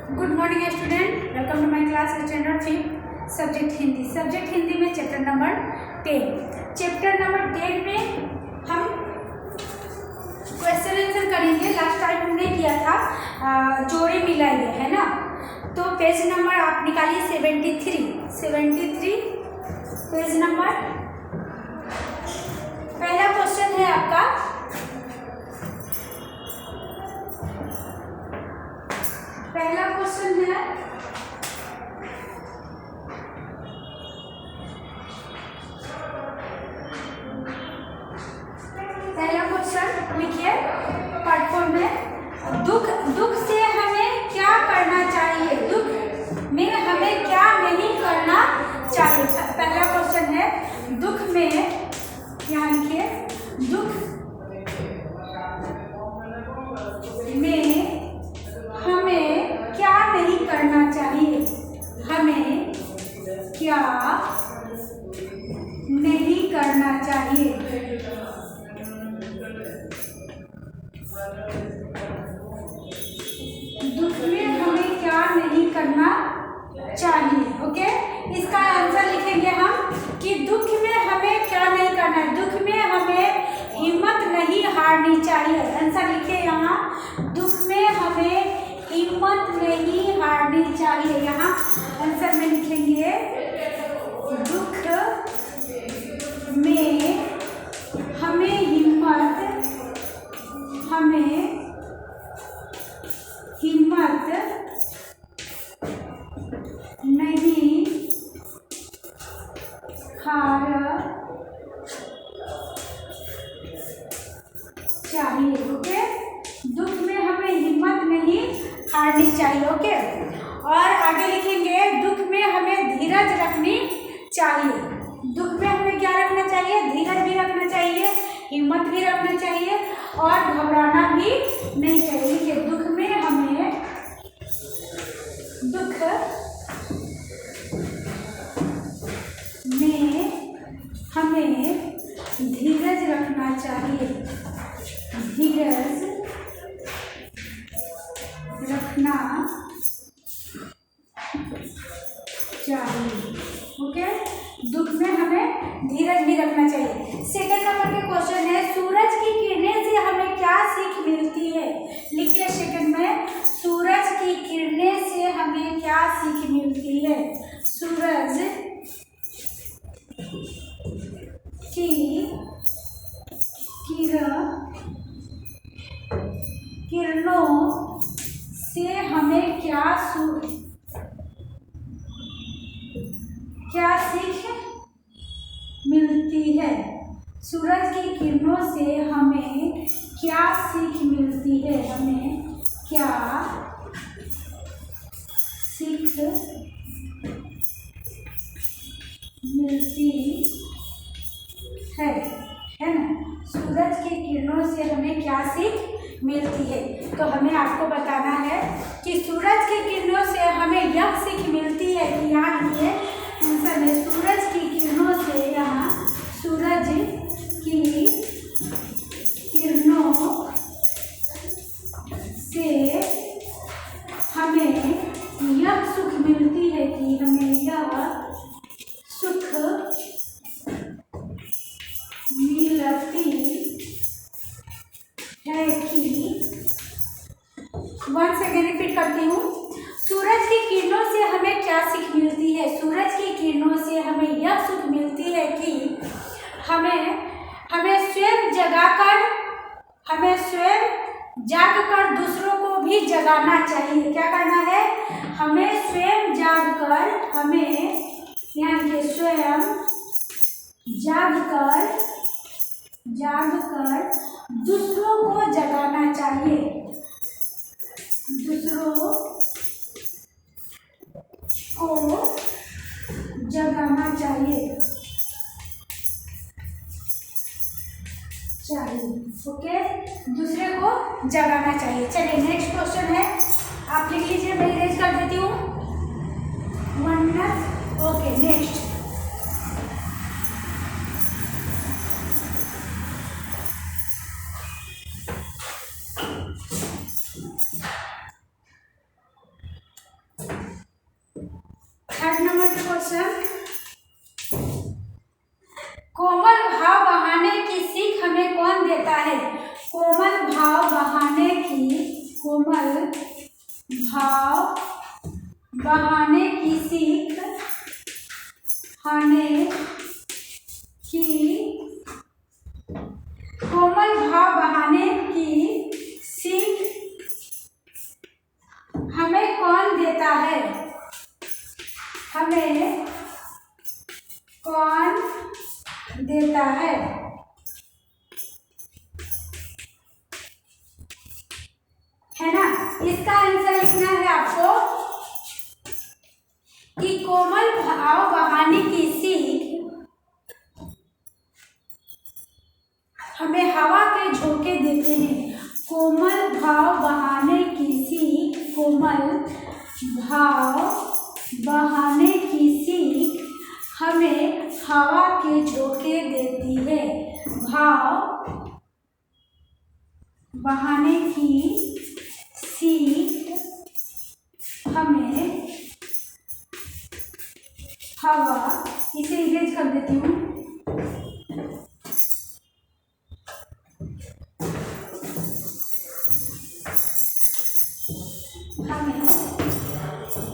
Good morning student, welcome to my class standard 5 subject Hindi में chapter number 10 में हम question answer करेंगे। Last time हमने किया था जोड़े मिलाइए, है ना। तो पेज नंबर आप निकालिए 73 पेज नंबर। पहला क्वेश्चन है आपका, पहला क्वेश्चन है लिखिए पार्ट 4 में दुख से हमें क्या करना चाहिए, दुख में हमें क्या नहीं करना चाहिए। पहला क्वेश्चन है दुख में, यहाँ लिखिए दुख में हमें क्या नहीं करना चाहिए, हमें क्या नहीं करना चाहिए। दुख में हमें क्या नहीं करना चाहिए। ओके, इसका आंसर लिखेंगे हम कि दुख में हमें क्या नहीं करना है। दुख में हमें हिम्मत नहीं हारनी चाहिए। आंसर लिखिए यहाँ, दुख में हमें हिम्मत नहीं हारनी चाहिए। यहाँ आंसर में लिखेंगे दुख में हमें हिम्मत नहीं हारना चाहिए। ओके, दुख में हमें हिम्मत नहीं हारनी चाहिए। ओके, और आगे लिखेंगे दुख में हमें धीरज रखनी चाहिए। दुख में हमें क्या रखना चाहिए, धीरज भी रखना चाहिए, हिम्मत भी रखना चाहिए और घबराना भी नहीं चाहिए। लिखिए दुख में हमें धीरज रखना चाहिए, धीरज रखना चाहिए। ओके, दुख में हमें धीरज भी रखना चाहिए। सेकंड नंबर के क्वेश्चन है सूरज की किरणें से हमें क्या सीख मिलती है। लिखिए सेकंड में, सूरज की किरणें से हमें क्या सीख मिलती है। सूरज की किरणों से हमें क्या सीख मिलती है। सूरज की किरणों से हमें क्या सीख मिलती है, हमें क्या सीख मिलती है ना। सूरज की किरणों से हमें क्या सीख मिलती है, तो हमें आपको बताना है कि सूरज की किरणों से हमें यह सीख मिलती है कि यहाँ लिखिए आंसर में सूरज की किरणों से, यहाँ सूरज की किरणों से हमें यह सुख मिलती है कि हमें यह सुख मिलती है कि, वन सेकेंड रिपीट करती हूँ, सूरज की किरणों से हमें क्या सीख मिलती है। सूरज की किरणों से हमें यह सुख मिलती है कि हमें स्वयं जागकर दूसरों को भी जगाना चाहिए। क्या करना है, हमें स्वयं यहाँ के स्वयं जागकर दूसरों को जगाना चाहिए, दूसरों को जगाना चाहिए। ओके, दूसरे को जगाना चाहिए। चलिए नेक्स्ट क्वेश्चन है, आप लिख लीजिए, मैं इरेज कर देती हूँ 1 मिनट। ओके, नेक्स्ट 8 नंबर का क्वेश्चन, कोमल भाव बहाने की सीख हमें कौन देता है? कोमल भाव बहाने की सीख हमें कोमल भाव बहाने की सीख हमें कौन देता है? हमें कौन देता है? है ना? इसका आंसर लिखना है आपको कि कोमल भाव बहाने की सीख हमें हवा के झोंके देते हैं। कोमल भाव बहाने की सीख, कोमल भाव बहाने की सीख हमें हवा के झोंके देती है। भाव बहाने की सीख हमें हवा, इसे इरेज कर देती हूँ,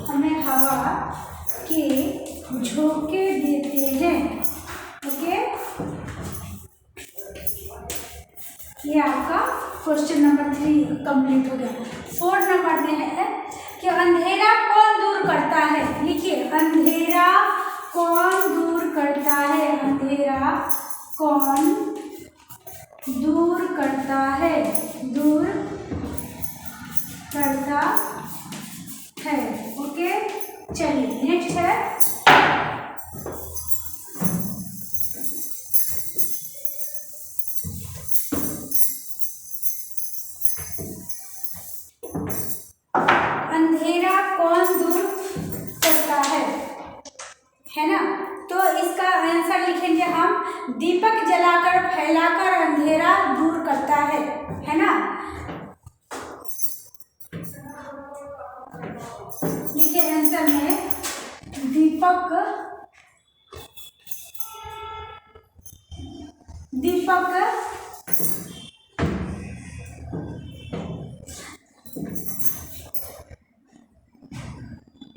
हमें हवा के झोंके देते हैं। ओके, ये आपका क्वेश्चन नंबर 3 कंप्लीट हो गया। 4 नंबर में है कि अंधेरा कौन दूर करता है? लिखिए, अंधेरा कौन दूर करता है? अंधेरा कौन दूर करता है? दूर करता है। ओके, चलिए नेक्स्ट है, अंधेरा कौन दूर करता है ना? तो इसका आंसर लिखेंगे हम, दीपक जलाकर फैलाकर अंधेरा दूर करता है ना? लिखिए आंसर में, दीपक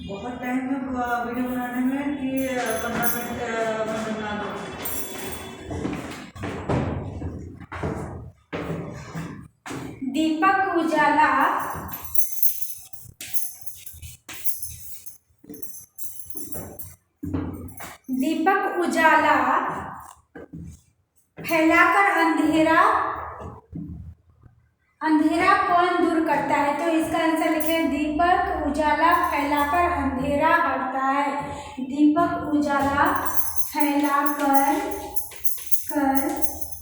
बहुत टाइम में वीडियो बनाने में कि 15 मिनट बना दो। दीपक उजाला फैलाकर अंधेरा कौन दूर करता है? तो इसका आंसर लिखे, दीपक उजाला फैलाकर अंधेरा हटता है। दीपक उजाला फैलाकर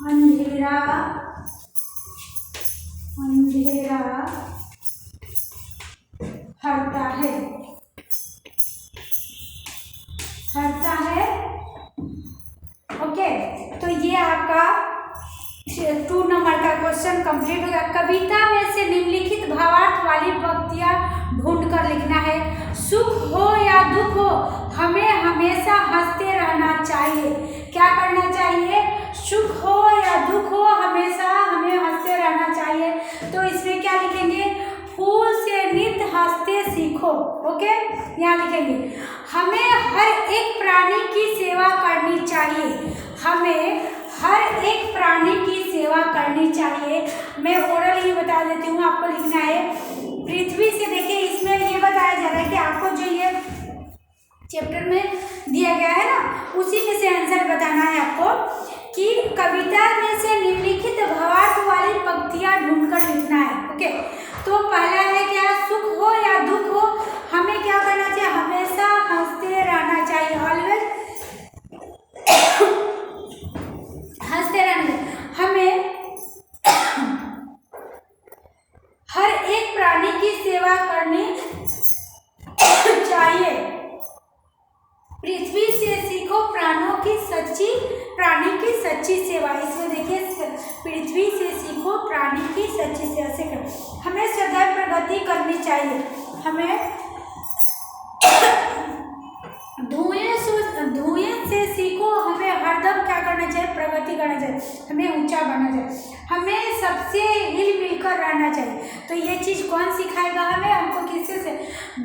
अंधेरा हटता है। ओके, तो ये आपका 2 नंबर का क्वेश्चन कंप्लीट हो गया। कविता में से निम्नलिखित भावार्थ वाली पंक्तियां ढूंढ कर लिखना है। सुख हो या दुख हो, हमें हमेशा हंसते रहना चाहिए। क्या करना चाहिए? सुख हो या दुख हो, हमेशा हमें हंसते रहना चाहिए। तो इसमें क्या लिखेंगे? फूल से नित्य हंसते सीखो। ओके, यहाँ लिखेंगे, हमें हर एक प्राणी की सेवा करनी चाहिए। हमें हर एक प्राणी की सेवा करनी चाहिए। मैं ओरल ही बता देती हूँ, आपको लिखना है पृथ्वी से। देखिए, इसमें ये बताया जा रहा है कि आपको जो ये चैप्टर में दिया गया है ना, उसी में से आंसर बताना है आपको कि कविता में से निम्नलिखित भावार्थ वाली पंक्तियां ढूंढकर लिखना है। ओके, तो पहला है क्या? सुख हो या दुख हो, हमें क्या करना चाहिए? हमेशा हंसते रहना चाहिए। ऑलवेज हंसते रहना। हमें हर एक प्राणी की सेवा करनी चाहिए। पृथ्वी से सीखो प्राणी की सच्ची सेवा। इसमें देखिए, पृथ्वी से सीखो प्राणी की सच्ची सेवा से करो। हमें सदैव प्रगति करनी चाहिए। हमें सबसे हिल मिलकर रहना चाहिए। तो ये चीज़ कौन सिखाएगा हमें? हमको किससे से?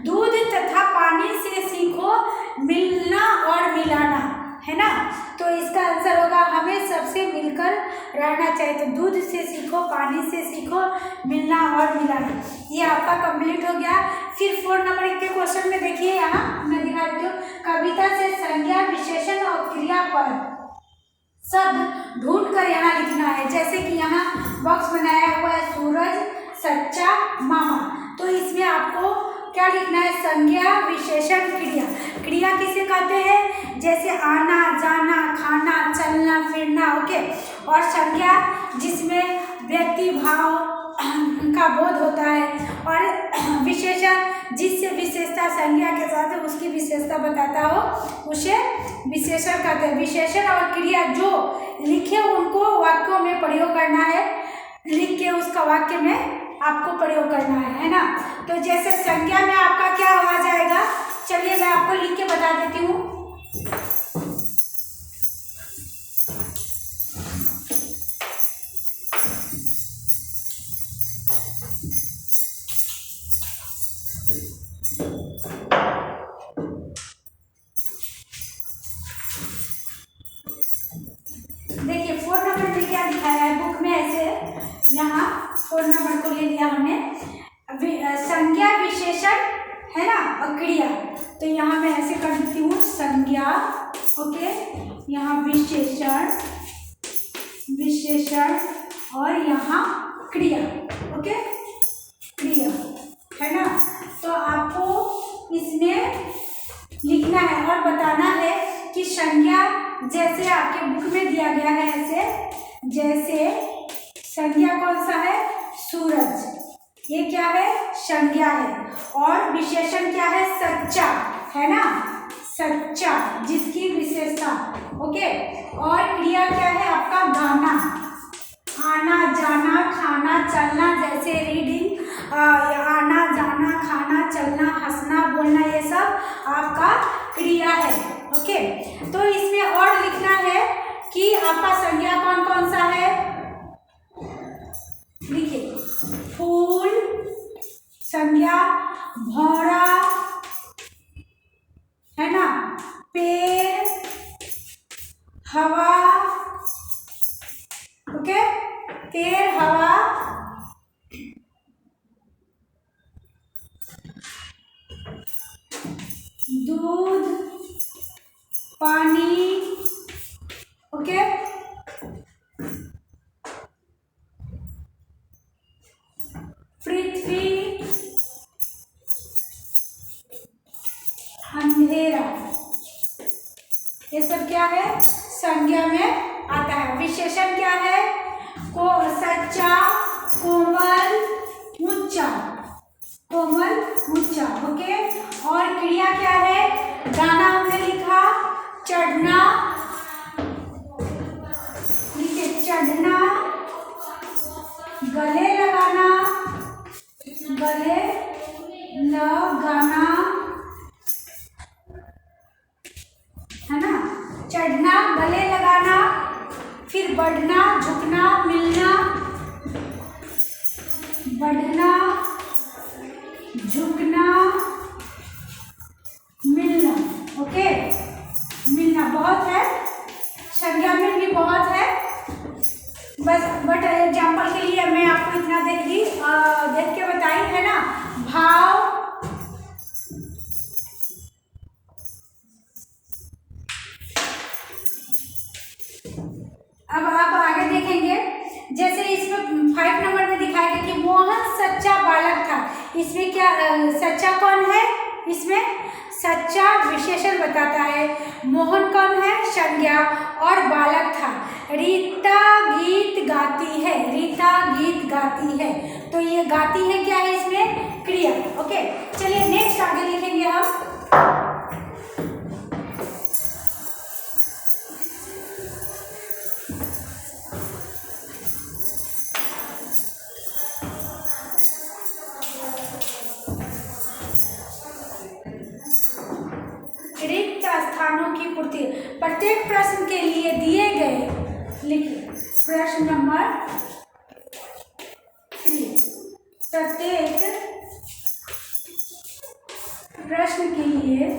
दूध तथा पानी से सीखो मिलना और मिलाना, है ना। तो इसका आंसर होगा हमें सबसे मिलकर रहना चाहिए। तो दूध से सीखो, पानी से सीखो, मिलना और मिलाना। ये आपका कंप्लीट हो गया। फिर 4 नंबर के क्वेश्चन में देखिए, यहाँ मैं दिखा देती हूँ। कविता से संज्ञा, विशेषण और क्रियापद शब्द ढूंढ कर यहाँ लिखना है। जैसे कि यहाँ बॉक्स बनाया हुआ है, सूरज, सच्चा, मामा। तो इसमें आपको क्या लिखना है? संज्ञा, विशेषण, क्रिया। क्रिया किसे कहते हैं? जैसे आना, जाना, खाना, चलना, फिरना, ओके। और संज्ञा जिसमें व्यक्ति भाव का बोध होता है। और विशेषण जिससे विशेषता संज्ञा के साथ उसकी विशेषता बताता हो उसे विशेषण कहते हैं। विशेषण और क्रिया जो लिखे उनको वाक्यों में प्रयोग करना है, लिख के उसका वाक्य में आपको प्रयोग करना है ना। तो जैसे संज्ञा में आपका क्या आ जाएगा? चलिए मैं आपको लिख के बता देती हूँ। देखिए 4 नंबर में क्या दिखाया है बुक में? ऐसे यहाँ 4 नंबर को ले लिया हमने, संज्ञा, विशेषण, है ना, और क्रिया। तो यहाँ मैं ऐसे कर देती हूँ, संज्ञा, ओके, यहाँ विशेषण, विशेषण और यहाँ क्रिया, ओके, क्रिया, है ना। तो आपको इसमें लिखना है और बताना है कि संज्ञा जैसे आपके बुक में दिया गया है ऐसे, जैसे संज्ञा कौन सा है? सूरज, ये क्या है? संज्ञा है। और विशेषण क्या है? सच्चा, है ना, सच्चा जिसकी विशेषता, ओके। और क्रिया क्या है आपका? गाना, आना, जाना, खाना, चलना, जैसे रीडिंग, आना, जाना, खाना, चलना, हंसना, बोलना, ये सब आपका क्रिया है, ओके। तो इसमें और लिखना है कि आपका संज्ञा कौन कौन सा है? लिखिए, फूल, संज्ञा, भौरा, है ना, पेड़, हवा, ओके, पेड़, हवा, दूध, पानी, ओके, पृथ्वी, अंधेरा, ये सब क्या है? संज्ञा में आता है। विशेषण क्या है? को सच्चा, कोमल, ऊंचा, कोमल, ऊंचा, ओके। और क्रिया क्या है? गाना हमने लिखा, चढ़ना, नीचे चढ़ना, गले लगाना, गले लगाना, है ना, चढ़ना, गले लगाना, फिर बढ़ना, झुकना, मिलना, बढ़ना, झुकना, मिलना, ओके। मिलना बहुत है, संज्ञा में भी बहुत है, बस बट एग्जाम्पल के लिए मैं आपको इतना देख के बताई, है ना। भाव, अब आप आगे देखेंगे, जैसे इसमें 5 नंबर में दिखाया गया कि मोहन सच्चा बालक था। इसमें क्या सच्चा कौन है? इसमें सच्चा विशेषण बताता है, मोहन कौन है? संज्ञा, और बालक था। रीता गीत गाती है, रीता गीत गाती है, तो ये गाती है क्या है इसमें? क्रिया, ओके। चलिए नेक्स्ट आगे लिखेंगे हम। रिक्त स्थानों की पूर्ति, प्रत्येक प्रश्न के लिए दिए गए, लिखिए प्रश्न नंबर प्रत्येक प्रश्न के लिए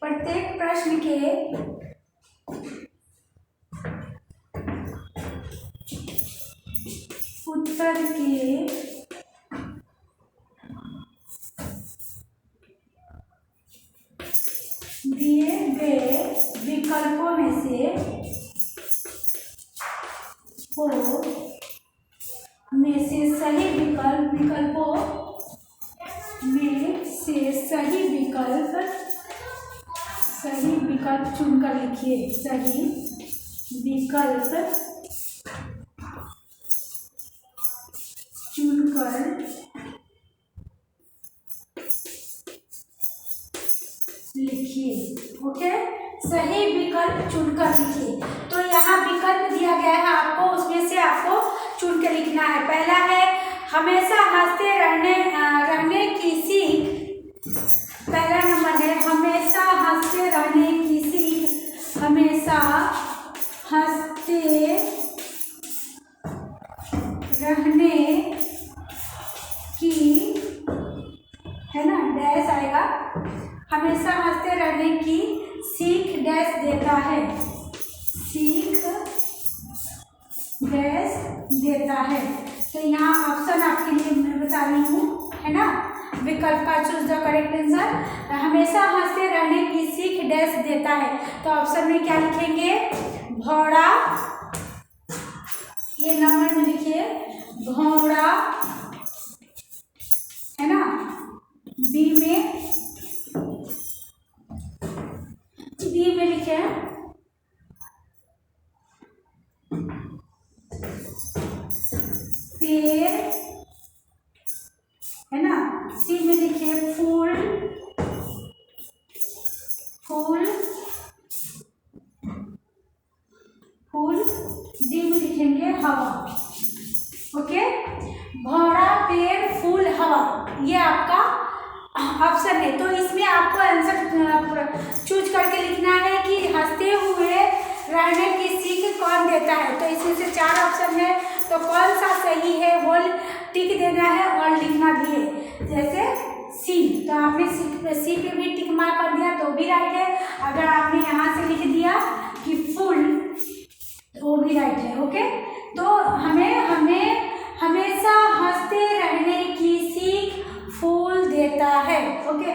प्रत्येक प्रश्न के उत्तर के दिए गए विकल्पों में से सही विकल्प चुनकर लिखिए। सही विकल्प चुनकर लिखिए। ओके, सही विकल्प चुनकर लिखिए। तो यहाँ विकल्प दिया गया है आपको, उसमें से आपको चुन के लिखना है। पहला है हमेशा हंसते रहने की सीख। पहला नंबर है हमेशा हंसते रहने की सीख। हमेशा हंसते रहने की, है ना, डैश आएगा। हमेशा हंसते रहने की सीख डैश देता है। सीख डैश देता है। तो यहाँ ऑप्शन आपके लिए मैं बता रही हूँ, है ना। विकल्प का चूज द करेक्ट आंसर। हमेशा हंसते रहने की सीख डैश देता है। तो ऑप्शन में क्या लिखेंगे? भौरा, ये नंबर में लिखिए भौरा, है ना। बी में लिखे पेड़, है ना। सी में लिखिए फूल, फूल, फूल। डी में लिखेंगे हवा। ओके, भौरा, पेड़, फूल, हवा, ये आपका ऑप्शन है। तो इसमें आपको आंसर चूज करके लिखना है कि हंसते हुए रहने की सीख कौन देता है। तो इसमें से 4 ऑप्शन है, तो कौन सा सही है वो टिक देना है और लिखना भी है। जैसे सी, तो आपने सी पे भी टिक मार्क कर दिया तो भी राइट है। अगर आपने यहाँ से लिख दिया कि फूल, तो वो भी राइट है। ओके, तो हमें हमेशा हंसते रहने की सीख फूल देता है। ओके,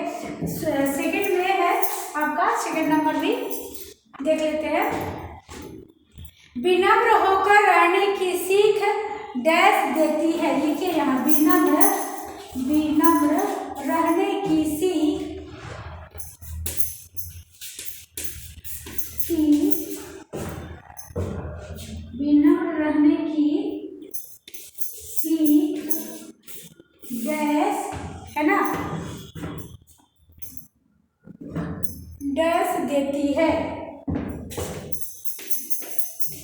सेकंड में है आपका, सेकंड नंबर भी देख लेते हैं। विनम्र होकर रहने की सीख डैश देती है। लिखिए यहाँ विनम्र रहने की सीख विनम्र रहने की सीख डैश, है ना, डैश देती है।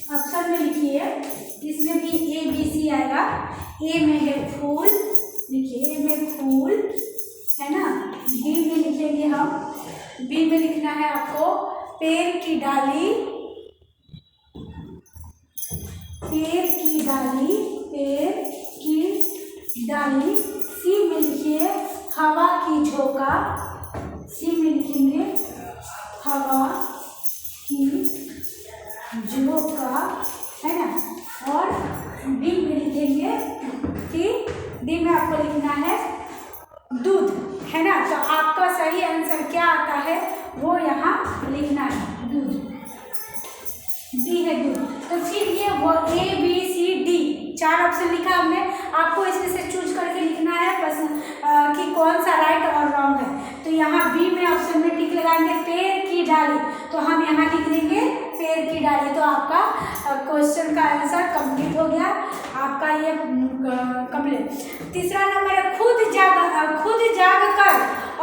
ऑप्शन में लिखिए, इसमें भी ए बी सी आएगा। ए में है फूल, लिखिए ए में फूल, है ना। बी में लिखेंगे हम, बी में लिखना है आपको पेड़ की डाली, पेड़ की डाली, पेड़ की डाली। सी में लिखिए हवा की झोंका, सी में लिखेंगे हवा की झोंका, है ना। और डी में लिखेंगे कि डी में आपको लिखना है दूध, है ना। तो आपका सही आंसर क्या आता है वो यहाँ लिखना है, दूध। डी है दूध। तो फिर ये वो A B C D 4 option लिखा हमने, आपको इसमें से चूज करके लिखना है बस कि कौन सा राइट और रॉन्ग है। तो यहाँ बी में ऑप्शन में टिक लगाएंगे पेड़ की डाली, तो हम यहाँ लिख देंगे पेड़ की डाली। तो आपका क्वेश्चन का आंसर कंप्लीट हो गया, आपका ये कंप्लीट। तीसरा नंबर है खुद जाग कर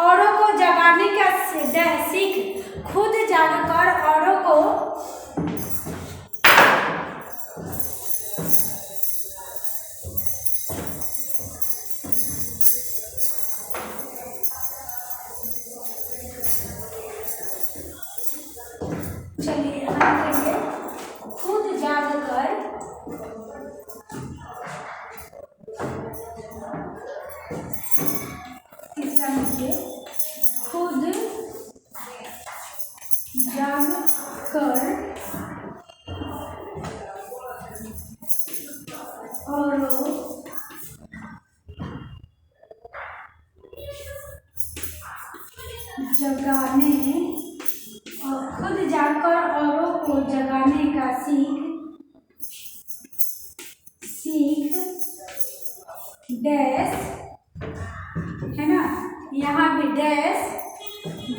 औरों को जगाने का सीख। खुद जाग कर औरों को चलिए हम करेंगे खुद जाग कर औरों जगाने और खुद जाकर औरों को जगाने का सीख डैश है ना, यहाँ भी डैश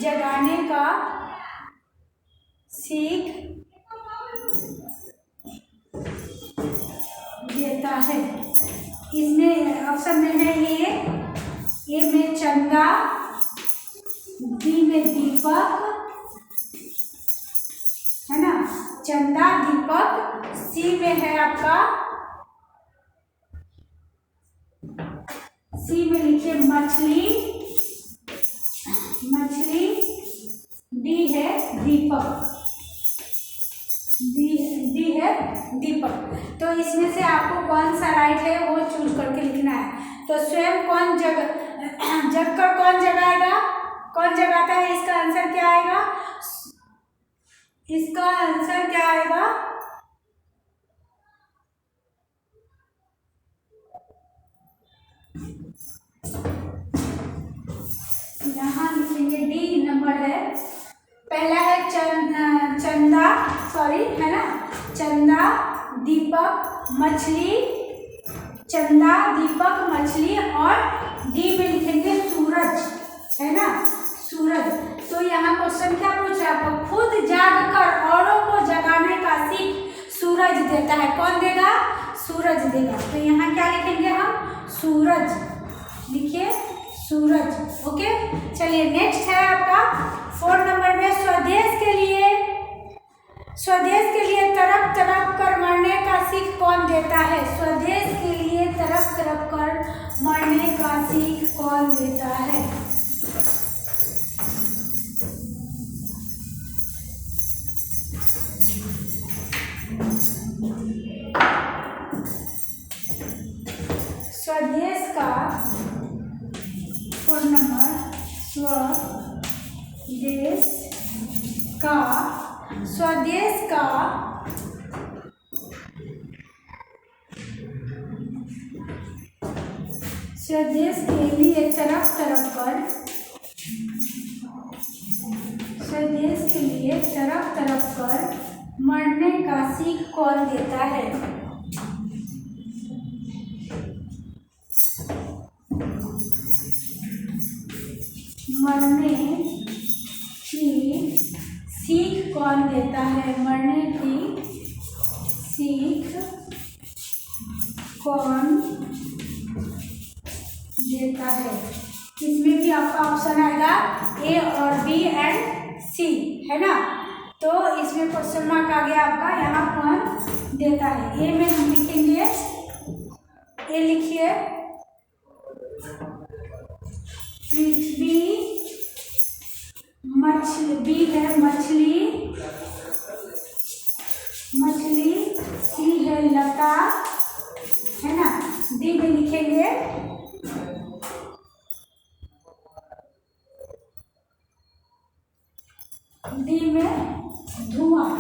जगाने का सीख देता है। इसमें ऑप्शन में है ए में चंदा, बी में दीपक है ना, चंदा दीपक, सी में है आपका, सी में लिखिए मछली, डी है दीपक, डी है दीपक। तो इसमें से आपको कौन सा राइट है वो चूज करके लिखना है। तो स्वयं कौन जगकर कौन जगाएगा, कौन जगाता है, इसका आंसर क्या आएगा, इसका आंसर क्या आएगा, यहाँ लिखेंगे डी नंबर है। पहला है चंदा, सॉरी है ना, चंदा दीपक मछली, चंदा दीपक मछली, और डी में लिखेंगे सूरज है ना, सूरज। तो यहाँ क्वेश्चन क्या पूछ रहा है आपको, खुद जागकर औरों को जगाने का सीख सूरज देता है। कौन देगा, सूरज देगा। तो यहाँ क्या लिखेंगे हम, सूरज लिखिए, सूरज। ओके, चलिए नेक्स्ट है आपका 4 नंबर में, स्वदेश के लिए तड़प तड़प कर मरने का सीख कौन देता है। स्वदेश के लिए तड़प तड़प कर मरने का सीख कौन देता है। स्वदेश का 4 नंबर, स्वदेश के लिए तड़प तड़प कर मरने का सीख कौन देता है। मरने की सीख कौन देता है, मरने की सीख कौन देता है। इसमें भी आपका ऑप्शन आएगा ए और बी एंड सी है ना। तो इसमें क्वेश्चन मार्क आ गया आपका, यहाँ कौन देता है। ए में हम लिखेंगे, ए लिखिए पृथ्वी, मछली, बी है मछली, सी है लता है ना, डी में लिखेंगे डी में धुआं।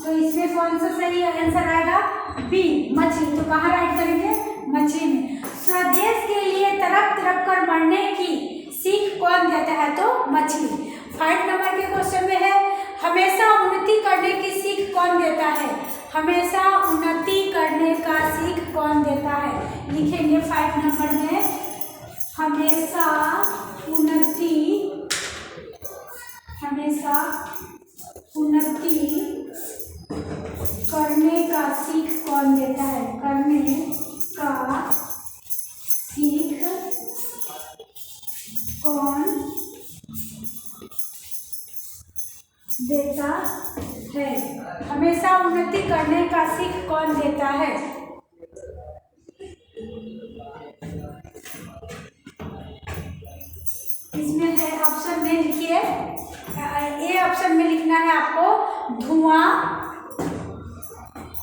तो इसमें कौन सा सही आंसर आएगा, बी मछली। तो कहाँ राइट करेंगे, मछली में। स्वदेश के लिए तड़प तड़प कर मरने की सीख कौन देता है, तो मछली। 5 नंबर के क्वेश्चन में है, हमेशा उन्नति करने की सीख कौन देता है। हमेशा उन्नति करने का सीख कौन देता है, लिखेंगे 5 नंबर में, हमेशा उन्नति करने का सीख कौन देता है, करने का सीख कौन देता है। हमेशा उन्नति करने का सीख कौन देता है। इसमें है ऑप्शन में लिखिए, ए ऑप्शन में लिखना है आपको धुआं,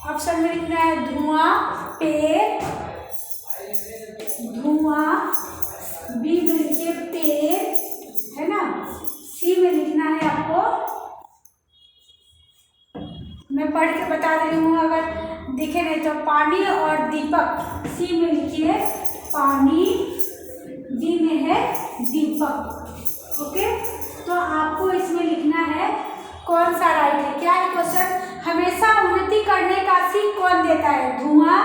ऑप्शन में लिखना है धुआं, पेड़, धुआं, बी में लिखिए पेड़ है ना, सी में लिखना है आपको, मैं पढ़ के बता दे रही हूँ, अगर दिखे नहीं तो पानी और दीपक, सी में लिखिए पानी, डी में है दीपक। ओके, तो आपको इसमें लिखना है कौन सा राइट है। क्या है क्वेश्चन, हमेशा उन्नति करने का सीख कौन देता है? धुआं,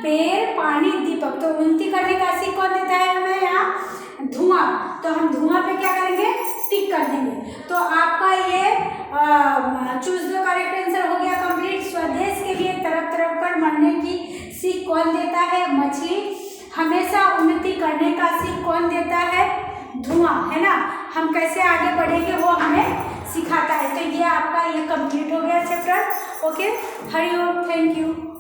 पेड़, पानी, दीपक। तो उन्नति करने का सीख कौन देता है हमें? यहाँ धुआं। तो हम धुआं पे क्या करेंगे? टिक कर देंगे। तो आपका ये चूज द करेक्ट आंसर हो गया कंप्लीट। स्वदेश के लिए तरफ तरफ कर मरने की सीख कौन देता है? मछली। हमेशा उन्नति करने का सीख कौन देता है? धुआं, है ना। हम कैसे आगे बढ़ेंगे वो हमें सिखाता है। तो ये आपका ये कंप्लीट हो गया chapter. Okay, Hari Om, thank you.